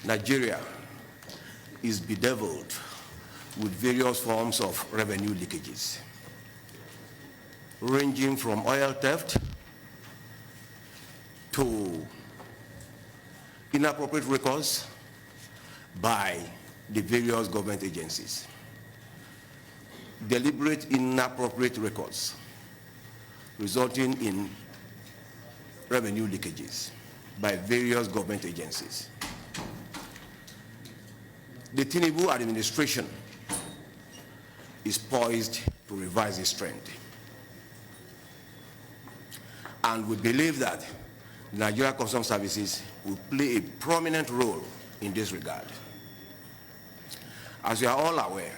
Nigeria is bedeviled with various forms of revenue leakages, ranging from oil theft to inappropriate records by the various government agencies, deliberate inappropriate records resulting in revenue leakages by various government agencies. The Tinubu administration is poised to reverse this trend. And we believe that Nigeria Customs Services will play a prominent role in this regard. As you are all aware,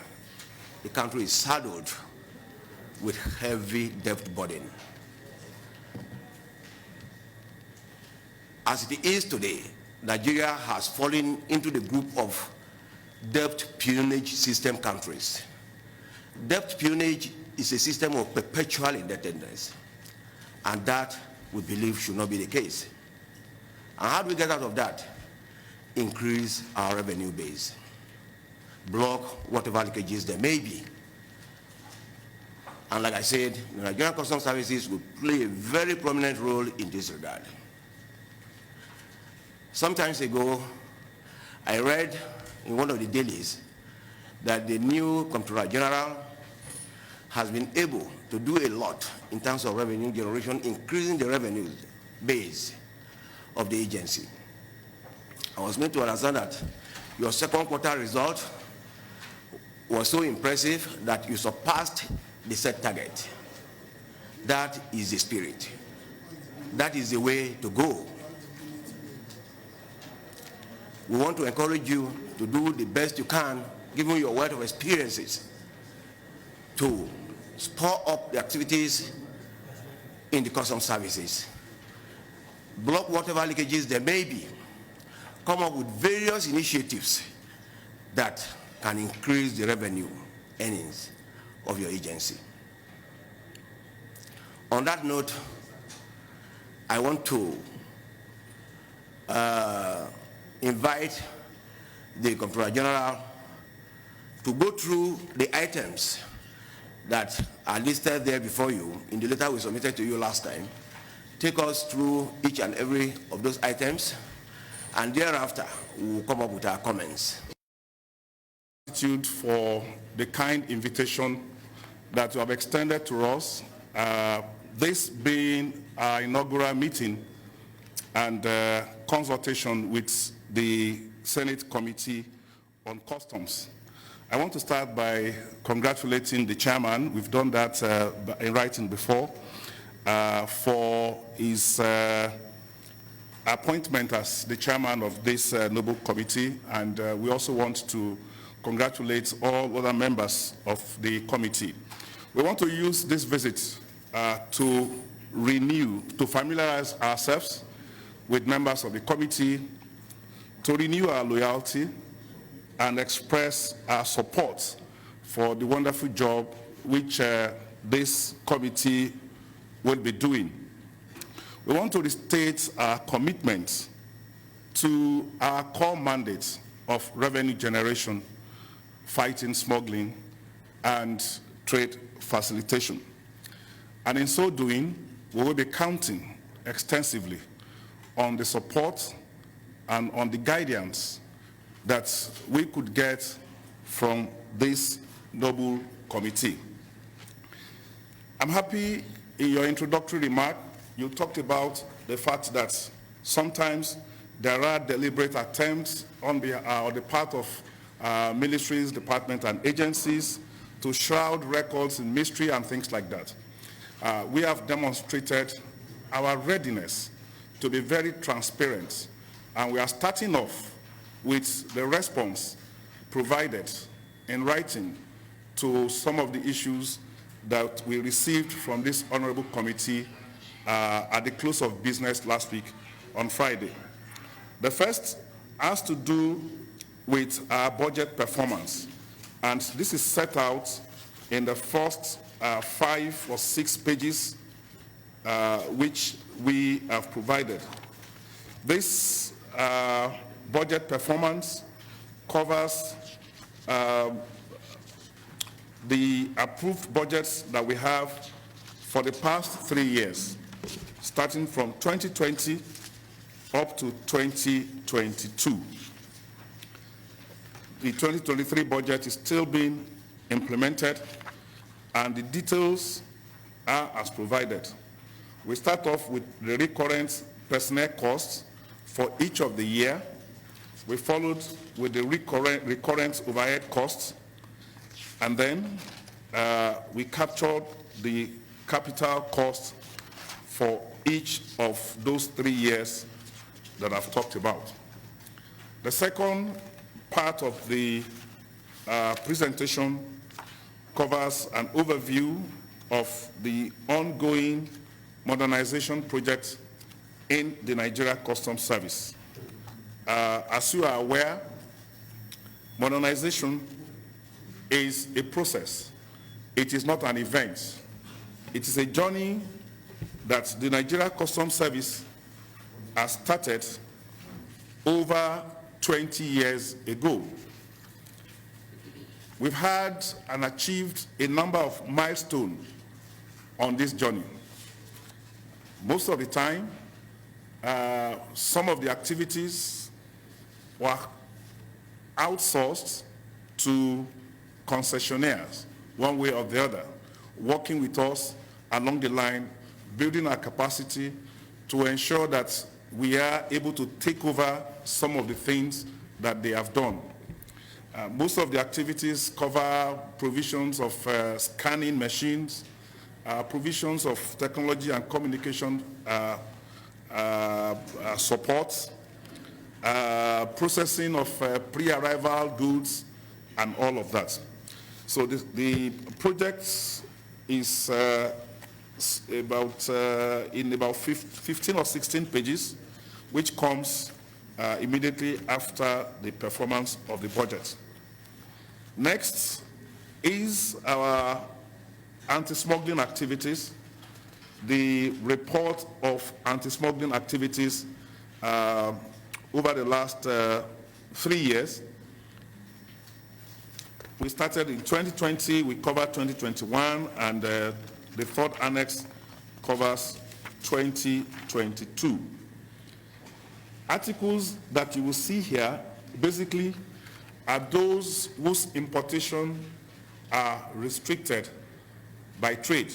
the country is saddled with heavy debt burden. As it is today, Nigeria has fallen into the group of debt peonage system countries. Debt peonage is a system of perpetual indebtedness, and that we believe should not be the case. And how do we get out of that? Increase our revenue base, block whatever leakages there may be. And like I said, the Nigerian Customs Services will play a very prominent role in this regard. Some time ago, I read in one of the dailies that the new Comptroller General has been able to do a lot in terms of revenue generation, increasing the revenue base of the agency. I was made to understand that your second quarter result was so impressive that you surpassed the set target. That is the spirit. That is the way to go. We want to encourage you to do the best you can, given your wealth of experiences, to spur up the activities in the customs services. Block whatever leakages there may be. Come up with various initiatives that can increase the revenue earnings of your agency. On that note, I want to invite the Comptroller General to go through the items that are listed there before you in the letter we submitted to you last time. Take us through each and every of those items, and thereafter we will come up with our comments. For the kind invitation that you have extended to us, this being our inaugural meeting and consultation with the Senate Committee on Customs. I want to start by congratulating the chairman. We've done that in writing before, for his appointment as the chairman of this noble committee, and we also want to congratulate all other members of the committee. We want to use this visit to familiarize ourselves with members of the committee, to renew our loyalty and express our support for the wonderful job which this committee will be doing. We want to restate our commitment to our core mandate of revenue generation, fighting smuggling, and trade facilitation. And in so doing, we will be counting extensively on the support and on the guidance that we could get from this noble committee. I'm happy in your introductory remark, you talked about the fact that sometimes there are deliberate attempts on the part of ministries, departments, and agencies to shroud records in mystery and things like that. We have demonstrated our readiness to be very transparent, and we are starting off with the response provided in writing to some of the issues that we received from this honorable committee at the close of business last week on Friday. The first has to do with our budget performance, and this is set out in the first 5 or 6 pages which we have provided. This budget performance, covers the approved budgets that we have for the past 3 years, starting from 2020 up to 2022. The 2023 budget is still being implemented, and the details are as provided. We start off with the recurrent personnel costs for each of the year. We followed with the recurrent overhead costs, and then we captured the capital costs for each of those 3 years that I've talked about. The second part of the presentation covers an overview of the ongoing modernization project in the Nigeria Customs Service. As you are aware, modernization is a process. It is not an event. It is a journey that the Nigeria Customs Service has started over 20 years ago. We've had and achieved a number of milestones on this journey. Most of the time, some of the activities were outsourced to concessionaires, one way or the other, working with us along the line, building our capacity to ensure that we are able to take over some of the things that they have done. Most of the activities cover provisions of scanning machines, provisions of technology and communication support, processing of pre-arrival goods, and all of that. So the project is about 15 or 16 pages, which comes immediately after the performance of the budget. Next is our anti-smuggling activities. The report of anti-smuggling activities over the last 3 years. We started in 2020, we covered 2021, and the third annex covers 2022. Articles that you will see here basically are those whose importation are restricted by trade.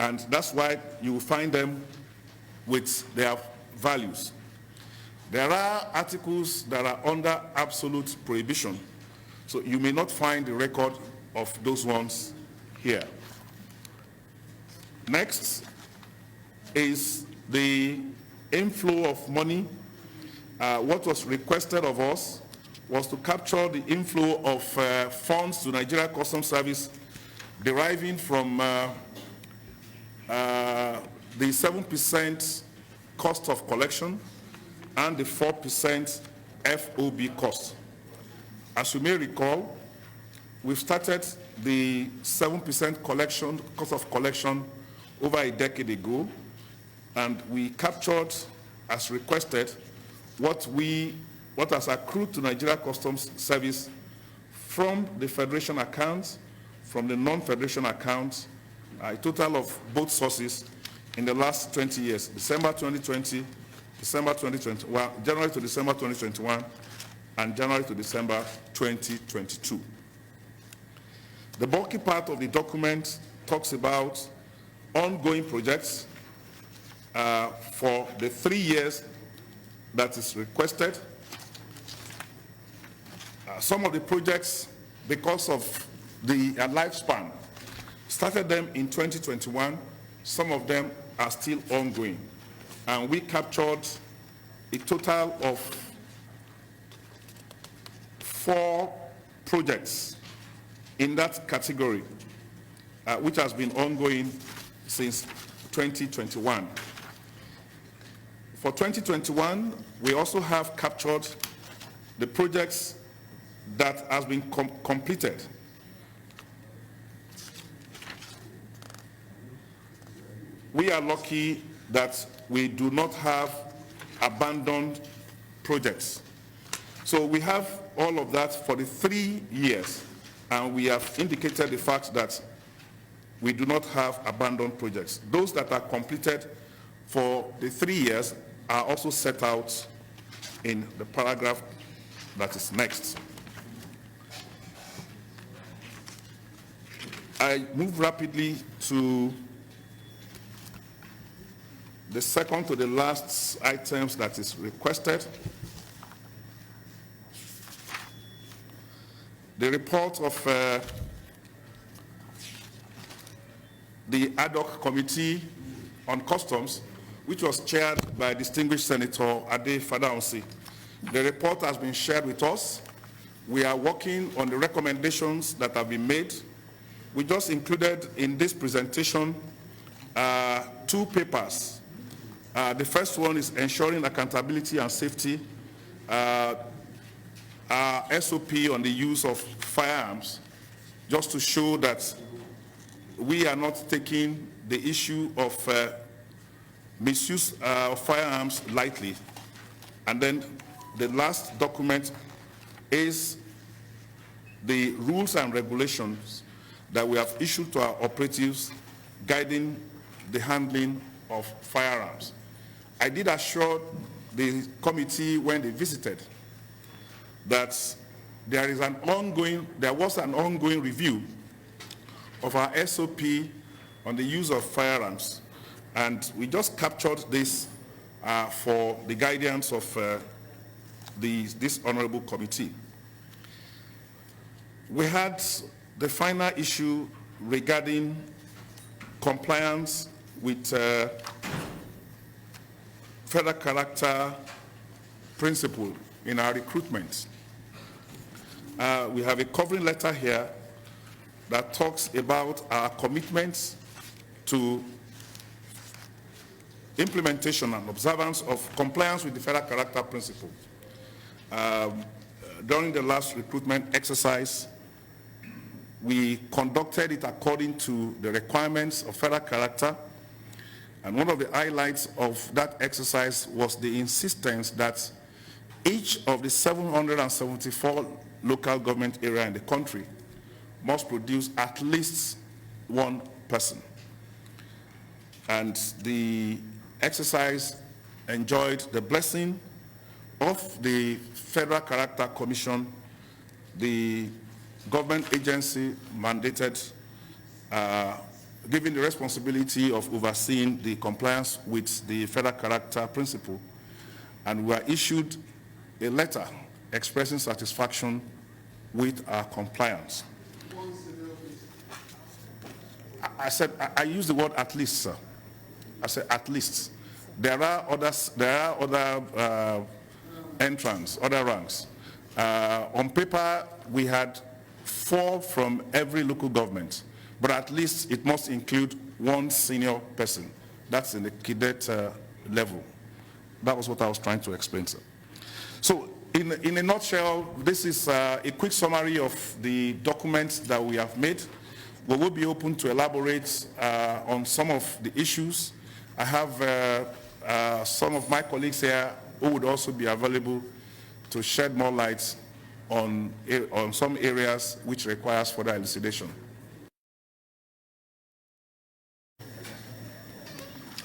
And that's why you will find them with their values. There are articles that are under absolute prohibition, so you may not find the record of those ones here. Next is the inflow of money. What was requested of us was to capture the inflow of funds to Nigeria Customs Service deriving from the 7% cost of collection and the 4% FOB cost. As you may recall, we've started the 7% cost of collection over a decade ago, and we captured, as requested, what has accrued to Nigeria Customs Service from the Federation accounts, from the non-Federation accounts, a total of both sources in the last 20 years, December 2020, December 2021, January to December 2021, and January to December 2022. The bulky part of the document talks about ongoing projects for the 3 years that is requested. Some of the projects, because of the lifespan, started them in 2021. Some of them are still ongoing. And we captured a total of 4 projects in that category, which has been ongoing since 2021. For 2021, we also have captured the projects that has been completed. We are lucky that we do not have abandoned projects. So we have all of that for the 3 years, and we have indicated the fact that we do not have abandoned projects. Those that are completed for the 3 years are also set out in the paragraph that is next. I move rapidly to the second to the last items that is requested. The report of the ad hoc committee on customs, which was chaired by distinguished Senator Ade Fadaunsi. The report has been shared with us. We are working on the recommendations that have been made. We just included in this presentation 2 papers. The first one is ensuring accountability and safety, SOP on the use of firearms, just to show that we are not taking the issue of misuse of firearms lightly. And then the last document is the rules and regulations that we have issued to our operatives guiding the handling of firearms. I did assure the committee when they visited that there was an ongoing review of our SOP on the use of firearms, and we just captured this for the guidance of this honorable committee. We had the final issue regarding compliance with federal character principle in our recruitment. We have a covering letter here that talks about our commitments to implementation and observance of compliance with the federal character principle. During the last recruitment exercise, we conducted it according to the requirements of federal character, and one of the highlights of that exercise was the insistence that each of the 774 local government areas in the country must produce at least 1 person. And the exercise enjoyed the blessing of the Federal Character Commission, the government agency mandated, given the responsibility of overseeing the compliance with the federal character principle, and we were issued a letter expressing satisfaction with our compliance. I said, I used the word at least, sir. I said at least. There are other entrants, other ranks. On paper, we had 4 from every local government, but at least it must include 1 senior person. That's in the cadet level. That was what I was trying to explain, sir. So in a nutshell, this is a quick summary of the documents that we have made. We will be open to elaborate on some of the issues. I have some of my colleagues here who would also be available to shed more light on some areas which requires further elucidation.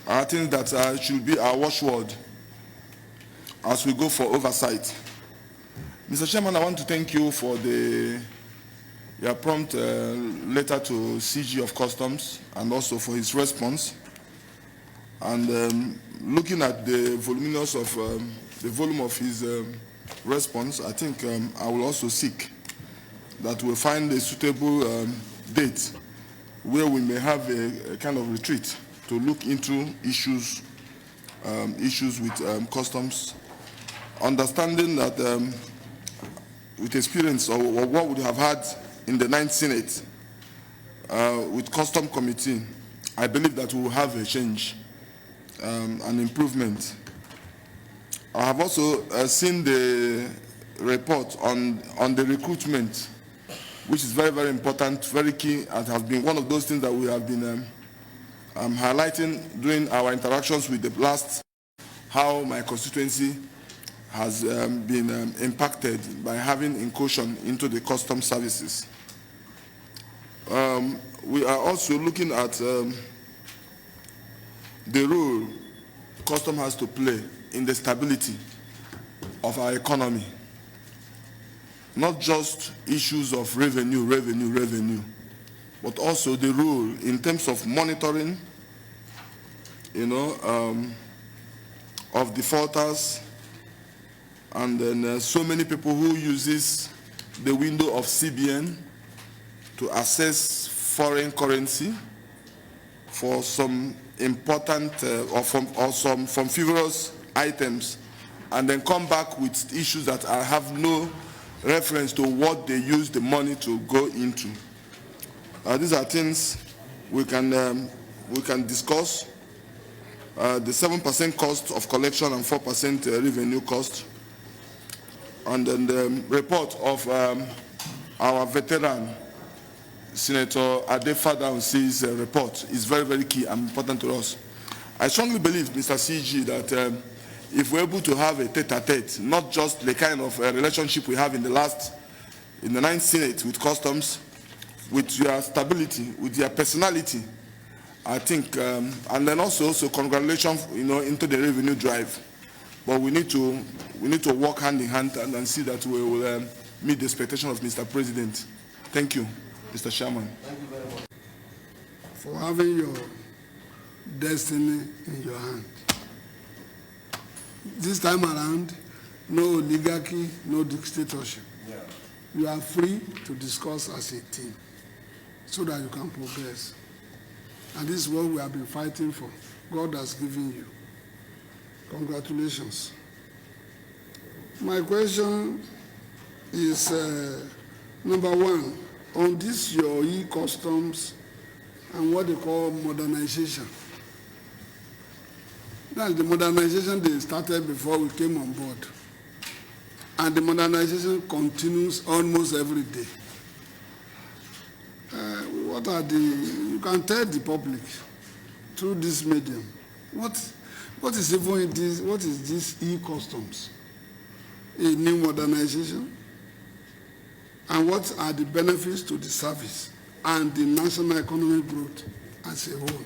I think that should be our watchword as we go for oversight. Mr. Chairman, I want to thank you for your prompt letter to CG of Customs and also for his response. And looking at the volume of his response, I think I will also seek that we'll find a suitable date where we may have a kind of retreat to look into issues with customs, understanding that with experience or what we have had in the 9th Senate with Custom Committee, I believe that we will have a change, an improvement. I have also seen the report on the recruitment, which is very, very important, very key, and has been one of those things that we have been highlighting during our interactions with the blast, how my constituency has been impacted by having incursion into the custom services. We are also looking at the role custom has to play in the stability of our economy. Not just issues of revenue, but also the role in terms of monitoring, of defaulters, and then so many people who uses the window of CBN to access foreign currency for some important or some frivolous items, and then come back with issues that have no reference to what they use the money to go into. These are things we can discuss. The 7% cost of collection and 4% revenue cost, and then the report of our veteran Senator Adefadaunsi's report is very, very key and important to us. I strongly believe, Mr. CG, that if we're able to have a tete-a-tete, not just the kind of relationship we have in the 9th Senate with customs, with your stability, with your personality, I think, and then also congratulations, into the revenue drive. But we need to work hand in hand and see that we will meet the expectation of Mr. President. Thank you, Mr. Chairman. Thank you very much for having your destiny in your hand. This time around, no oligarchy, no dictatorship. Yeah. You are free to discuss as a team so that you can progress. And this is what we have been fighting for. God has given you. Congratulations. My question is, number one, on this your e-customs and what they call modernization. That's the modernization they started before we came on board. And the modernization continues almost every day. What are you can tell the public through this medium, what is even this, what is this e-customs? A new modernization? And what are the benefits to the service and the national economic growth as a whole?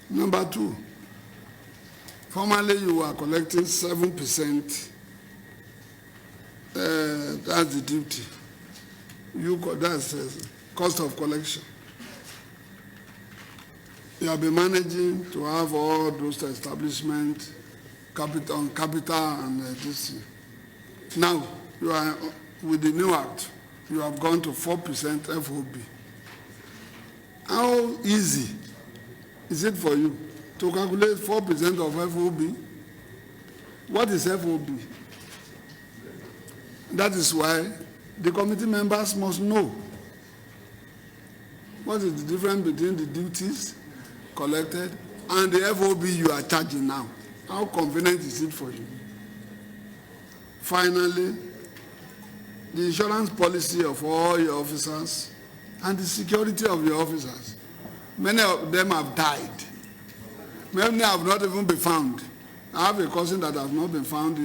Number two, formerly you were collecting 7%, that's the duty. That's cost of collection. You have been managing to have all those establishments, capital and this thing. Now, you are, with the new act, you have gone to 4% FOB. How easy is it for you to calculate 4% of FOB? What is FOB? That is why the committee members must know what is the difference between the duties collected and the FOB you are charging now. How convenient is it for you? Finally, the insurance policy of all your officers and the security of your officers. Many of them have died. Many have not even been found. I have a cousin that has not been found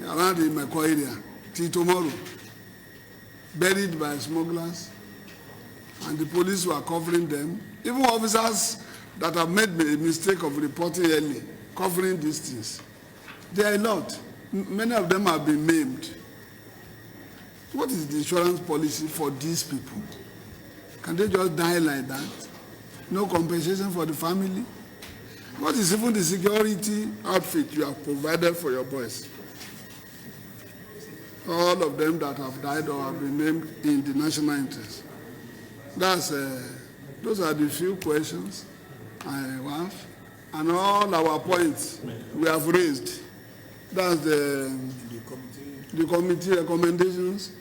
around in Meko area till tomorrow, buried by smugglers, and the police were covering them. Even officers that have made a mistake of reporting early, covering these things. There are a lot. Many of them have been maimed. What is the insurance policy for these people? Can they just die like that? No compensation for the family? What is even the security outfit you have provided for your boys? All of them that have died or have been named in the national interest. Those are the few questions I have. And all our points we have raised. That's the committee recommendations.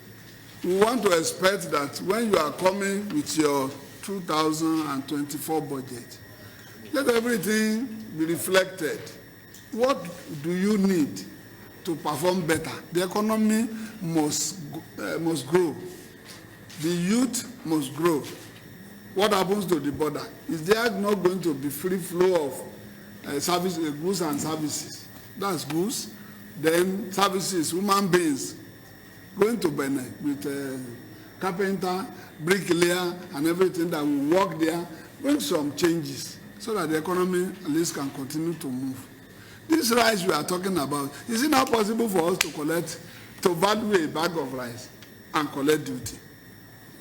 We want to expect that when you are coming with your 2024 budget, let everything be reflected. What do you need to perform better? The economy must grow. The youth must grow. What happens to the border? Is there not going to be free flow of goods and services? That's goods. Then services, human beings, going to Benin with carpenter, bricklayer, and everything that will work there, bring some changes so that the economy at least can continue to move. This rice we are talking about, is it not possible for us to value a bag of rice and collect duty?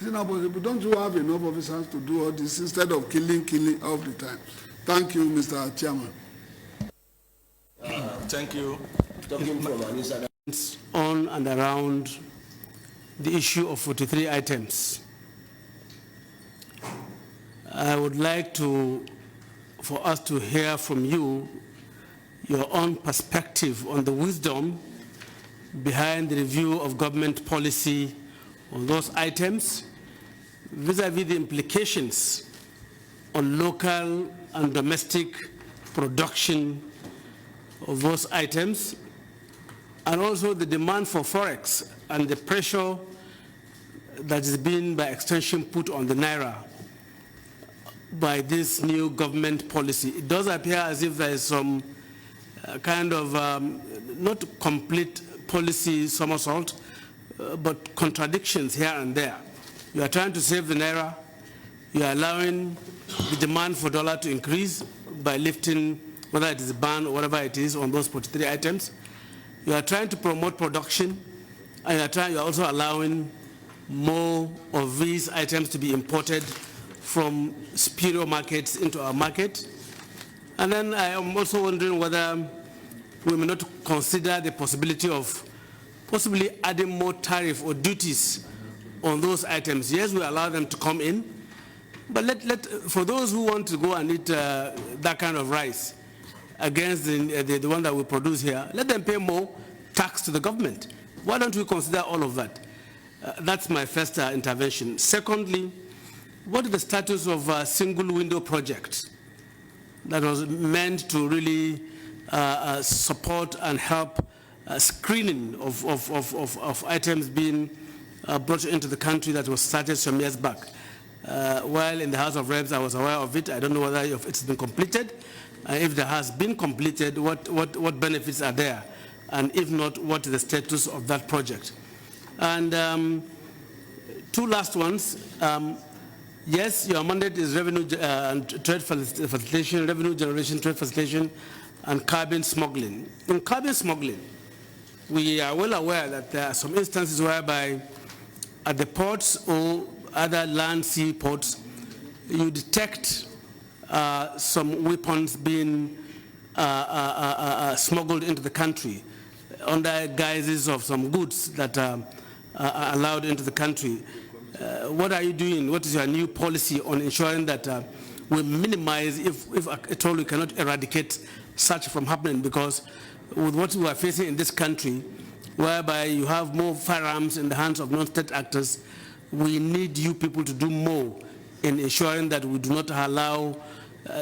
Is it not possible? Don't you have enough officers to do all this instead of killing all the time? Thank you, Mr. Chairman. Thank you. On and around the issue of 43 items. I would like for us to hear from you your own perspective on the wisdom behind the review of government policy on those items, vis-a-vis the implications on local and domestic production of those items, and also the demand for forex and the pressure that is being, by extension, put on the Naira by this new government policy. It does appear as if there is some kind of not complete policy somersault, but contradictions here and there. You are trying to save the Naira. You are allowing the demand for dollar to increase by lifting, whether it is a ban or whatever it is, on those 43 items. You are trying to promote production, and you are also allowing more of these items to be imported from superior markets into our market. And then I am also wondering whether we may not consider the possibility of possibly adding more tariff or duties on those items. Yes, we allow them to come in, but for those who want to go and eat that kind of rice against the one that we produce here, let them pay more tax to the government. Why don't we consider all of that? That's my first intervention. Secondly, what is the status of a single window project that was meant to really support and help screening of items being brought into the country, that was started some years back? While in the House of Reps, I was aware of it. I don't know whether it's been completed. If there has been completed, what benefits are there? And if not, what is the status of that project? And two last ones. Yes, your mandate is revenue and trade facilitation, revenue generation, trade facilitation, and carbon smuggling. In carbon smuggling, we are well aware that there are some instances whereby at the ports or other land, sea ports, you detect some weapons being smuggled into the country under guises of some goods that are allowed into the country. What are you doing? What is your new policy on ensuring that we minimize, if at all we cannot eradicate such from happening? Because with what we are facing in this country, whereby you have more firearms in the hands of non-state actors, we need you people to do more in ensuring that we do not allow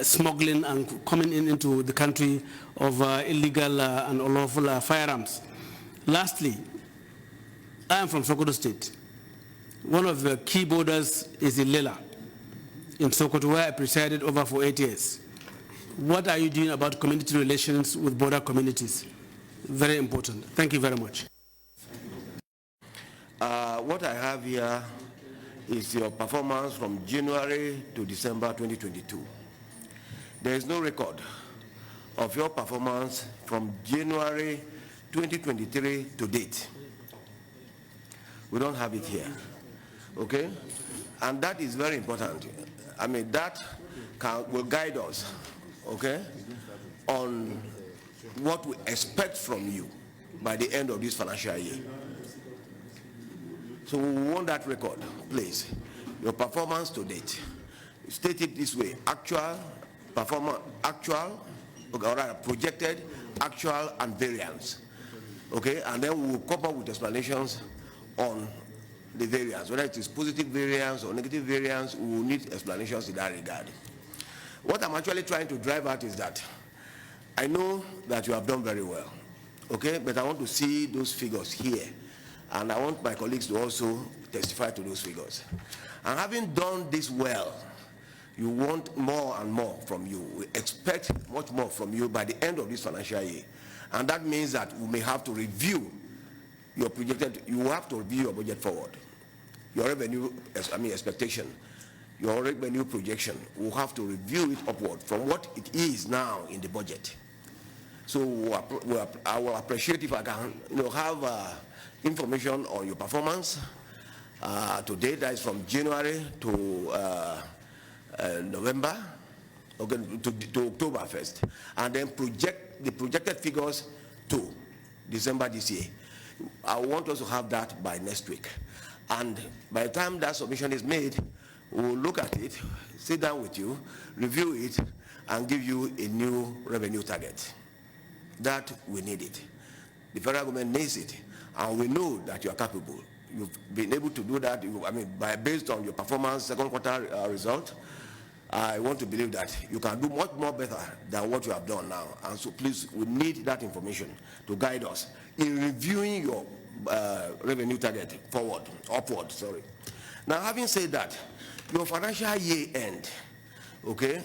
smuggling and coming into the country of illegal and unlawful firearms. Lastly, I am from Sokoto State. One of the key borders is Ilela in Sokoto, where I presided over for 8 years. What are you doing about community relations with border communities? Very important. Thank you very much. What I have here is your performance from January to December 2022. There is no record of your performance from January 2023 to date. We don't have it here, okay? And that is very important. I mean, that will guide us, okay, on what we expect from you by the end of this financial year. So we want that record, please. Your performance to date. State it this way: actual, performance, actual, or rather projected, actual, and variance. Okay, and then we will come up with explanations on the variance. Whether it is positive variance or negative variance, we will need explanations in that regard. What I'm actually trying to drive at is that I know that you have done very well, okay, but I want to see those figures here. And I want my colleagues to also testify to those figures. And having done this well, you want more and more from you. We expect much more from you by the end of this financial year. And that means that we may have to review your projected, you have to review your budget forward. Your revenue, expectation, your revenue projection, we'll have to review it upward from what it is now in the budget. So I will appreciate if I can, have information on your performance to date, that is from January to November, okay, to October 1st, and then project the projected figures to December this year. I want us to have that by next week. And by the time that submission is made, we'll look at it, sit down with you, review it, and give you a new revenue target. That we need it. The federal government needs it, and we know that you are capable. You've been able to do that, based on your performance, second quarter result. I want to believe that you can do much more better than what you have done now. And so please, we need that information to guide us in reviewing your revenue target upward, sorry. Now, having said that, your financial year end, okay?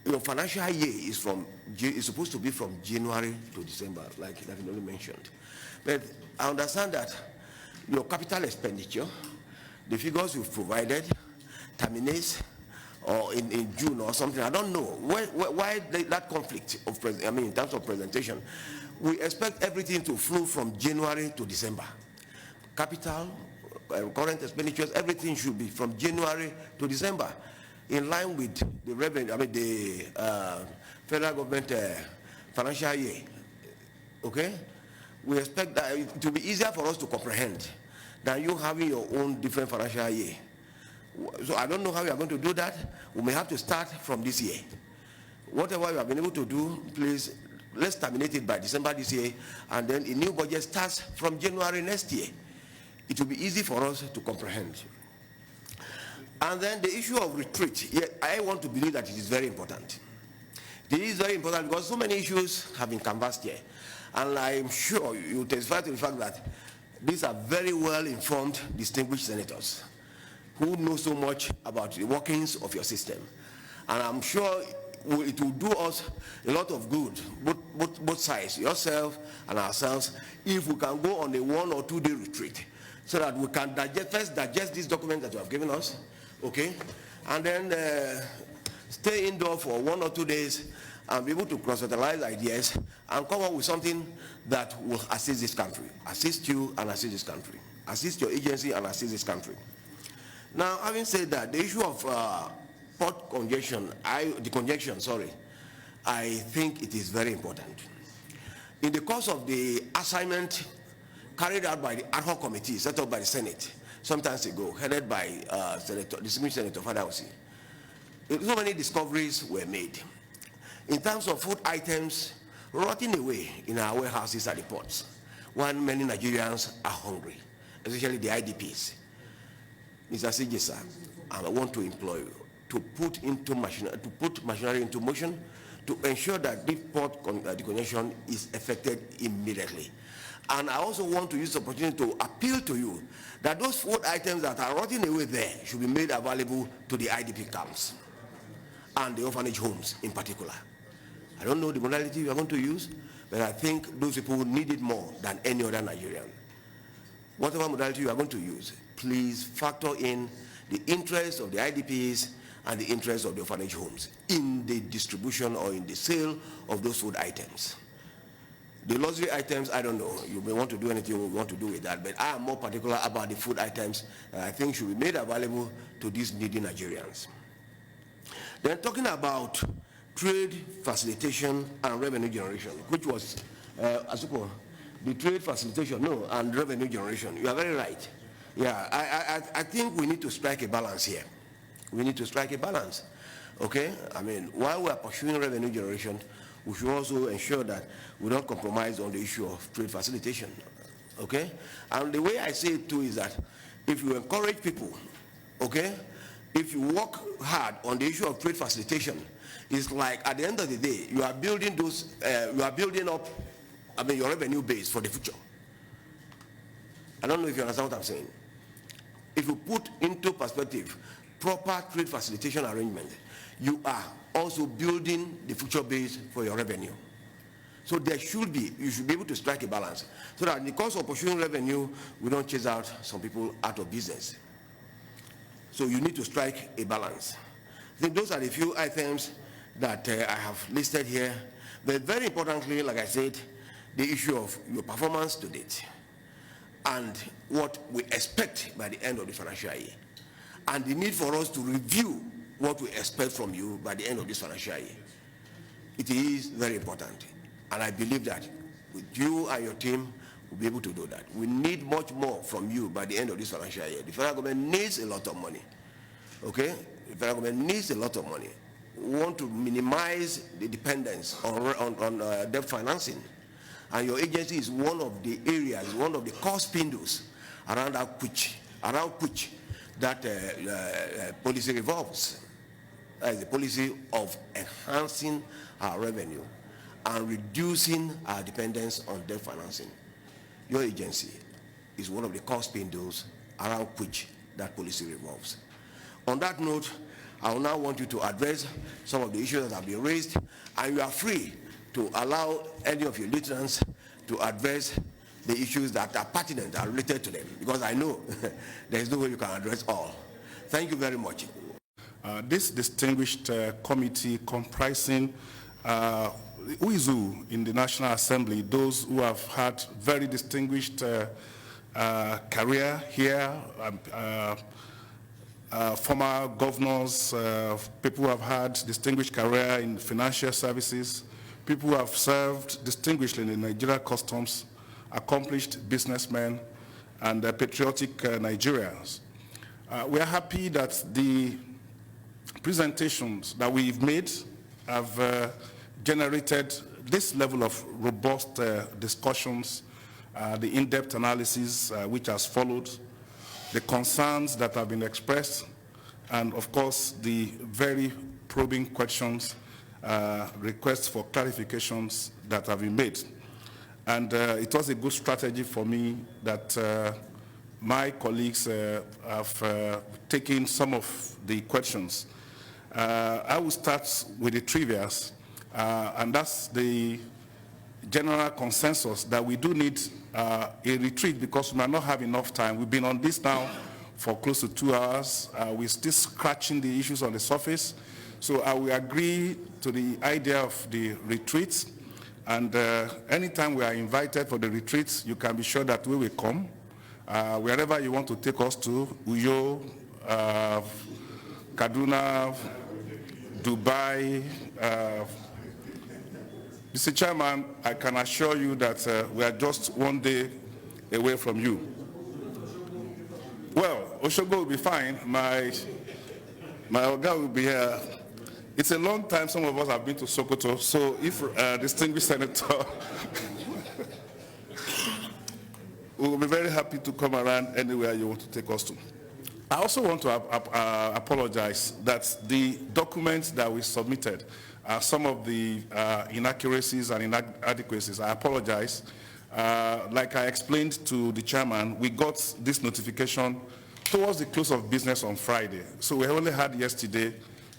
Your financial year is supposed to be from January to December, like David mentioned. But I understand that your capital expenditure, the figures you've provided, terminates or in June or something. I don't know why that conflict of in terms of presentation. We expect everything to flow from January to December. Capital, current expenditures, everything should be from January to December, in line with the revenue, the federal government financial year. Okay? We expect that it will be easier for us to comprehend than you having your own different financial year. So I don't know how we are going to do that. We may have to start from this year. Whatever we have been able to do, please, let's terminate it by December this year, and then a new budget starts from January next year. It will be easy for us to comprehend. And then the issue of retreat, I want to believe that it is very important. It is very important because so many issues have been canvassed here. And I'm sure you testify to the fact that these are very well-informed, distinguished senators who know so much about the workings of your system. And I'm sure it will do us a lot of good, both sides, yourself and ourselves, if we can go on a 1 or 2 day retreat so that we can digest this document that you have given us, okay? And then stay indoor for 1 or 2 days and be able to cross-fertilize ideas and come up with something that will assist this country, assist you and assist this country, assist your agency and assist this country. Now, having said that, the issue of port congestion, I think it is very important. In the course of the assignment carried out by the ad hoc committee set up by the Senate some time ago, headed by distinguished Senator Kwadwosheldon, so many discoveries were made. In terms of food items rotting away in our warehouses at the ports, when many Nigerians are hungry, especially the IDPs. Mr. Sijesa, I want to employ you to put machinery into motion to ensure that this port decongestion is effected immediately. And I also want to use the opportunity to appeal to you that those food items that are rotting away there should be made available to the IDP camps and the orphanage homes in particular. I don't know the modality you are going to use, but I think those people need it more than any other Nigerian. Whatever modality you are going to use, please factor in the interests of the IDPs and the interests of the orphanage homes in the distribution or in the sale of those food items. The luxury items, I don't know. You may want to do anything you want to do with that, but I am more particular about the food items that I think should be made available to these needy Nigerians. Then talking about trade facilitation and revenue generation, which was, the trade facilitation, and revenue generation. You are very right. Yeah, I think we need to strike a balance here. We need to strike a balance, okay? I mean, while we are pursuing revenue generation, we should also ensure that we don't compromise on the issue of trade facilitation, okay? And the way I say it too is that if you encourage people, okay, if you work hard on the issue of trade facilitation, it's like at the end of the day, you are building up, your revenue base for the future. I don't know if you understand what I'm saying. If you put into perspective proper trade facilitation arrangement, you are also building the future base for your revenue. So you should be able to strike a balance so that in the course of pursuing revenue, we don't chase out some people out of business. So you need to strike a balance. I think those are the few items that I have listed here. But very importantly, like I said, the issue of your performance to date and what we expect by the end of the financial year, and the need for us to review what we expect from you by the end of this financial year. It is very important, and I believe that with you and your team, we'll be able to do that. We need much more from you by the end of this financial year. The federal government needs a lot of money, okay? The federal government needs a lot of money. We want to minimize the dependence on debt financing, and your agency is one of the areas, one of the core spindles around which that policy revolves. That is the policy of enhancing our revenue and reducing our dependence on debt financing. Your agency is one of the core spindles around which that policy revolves. On that note, I will now want you to address some of the issues that have been raised, and you are free to allow any of your lieutenants to address the issues that are pertinent and related to them, because I know there is no way you can address all. Thank you very much. This distinguished committee comprising who is who in the National Assembly, those who have had very distinguished career here, former governors, people who have had distinguished career in financial services, people who have served distinguishedly in the Nigeria Customs, accomplished businessmen, and patriotic Nigerians. We are happy that the presentations that we've made have generated this level of robust discussions, the in-depth analysis which has followed, the concerns that have been expressed, and of course the very probing questions, requests for clarifications that have been made. And it was a good strategy for me that my colleagues have taken some of the questions. I will start with the trivias, and that's the general consensus that we do need a retreat because we might not have enough time. We've been on this now for close to 2 hours. We're still scratching the issues on the surface. So I will agree to the idea of the retreat. And anytime we are invited for the retreats, you can be sure that we will come. Wherever you want to take us to, Uyo, Kaduna, Dubai. Mr. Chairman, I can assure you that we are just one day away from you. Well, Oshogo will be fine. My Oga will be here. It's a long time some of us have been to Sokoto, so if distinguished senator, we will be very happy to come around anywhere you want to take us to. I also want to apologize that the documents that we submitted, some of the inaccuracies and inadequacies, I apologize. Like I explained to the chairman, we got this notification towards the close of business on Friday. So we only had yesterday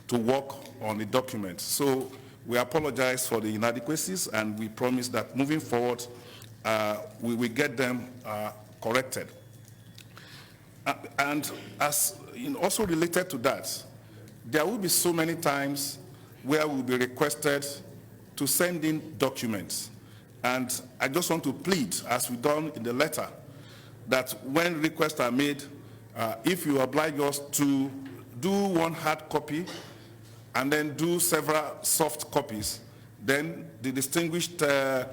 to work on the document. So we apologize for the inadequacies, and we promise that moving forward, we will get them corrected. And as also related to that, there will be so many times where we'll be requested to send in documents. And I just want to plead, as we've done in the letter, that when requests are made, if you oblige us to do one hard copy and then do several soft copies, then the distinguished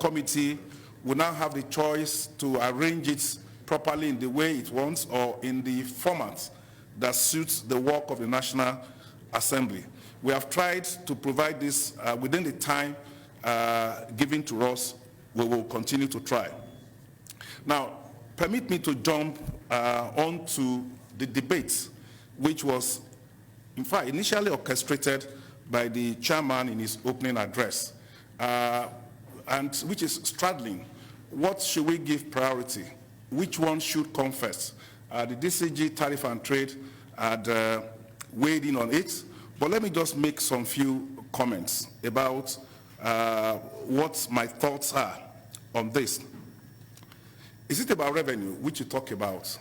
committee will now have the choice to arrange it properly in the way it wants or in the format that suits the work of the National Assembly. We have tried to provide this within the time given to us. We will continue to try. Now, permit me to jump on to the debate, which was, in fact, initially orchestrated by the chairman in his opening address, and which is straddling. What should we give priority? Which one should come first? The DCG Tariff and Trade had weighed in on it, but let me just make some few comments about what my thoughts are on this. Is it about revenue, which you talk about?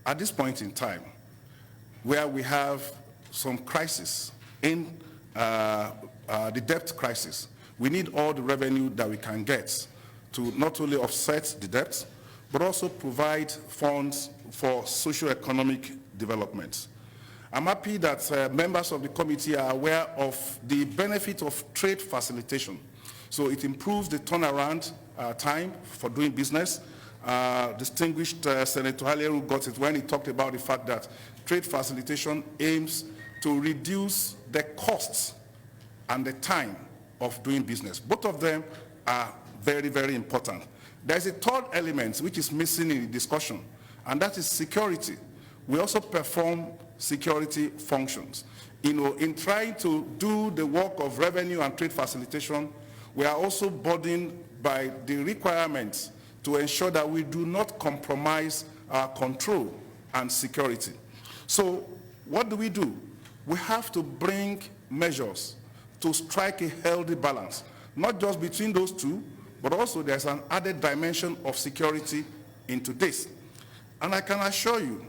At this point in time, where we have some crisis in the debt crisis, we need all the revenue that we can get to not only offset the debt, but also provide funds for socio-economic development. I'm happy that members of the committee are aware of the benefit of trade facilitation. So it improves the turnaround time for doing business. Distinguished Senator Halleru got it when he talked about the fact that trade facilitation aims to reduce the costs and the time of doing business. Both of them are very, very important. There's a third element which is missing in the discussion, and that is security. We also perform security functions. In trying to do the work of revenue and trade facilitation, we are also burdened by the requirements to ensure that we do not compromise our control and security. So what do? We have to bring measures to strike a healthy balance, not just between those two, but also there's an added dimension of security into this. And I can assure you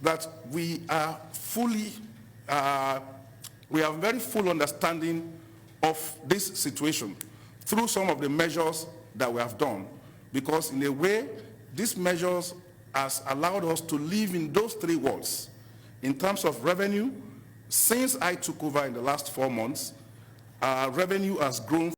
that we are we have very full understanding of this situation through some of the measures that we have done, because in a way, these measures has allowed us to live in those three worlds. In terms of revenue, since I took over in the last 4 months, our revenue has grown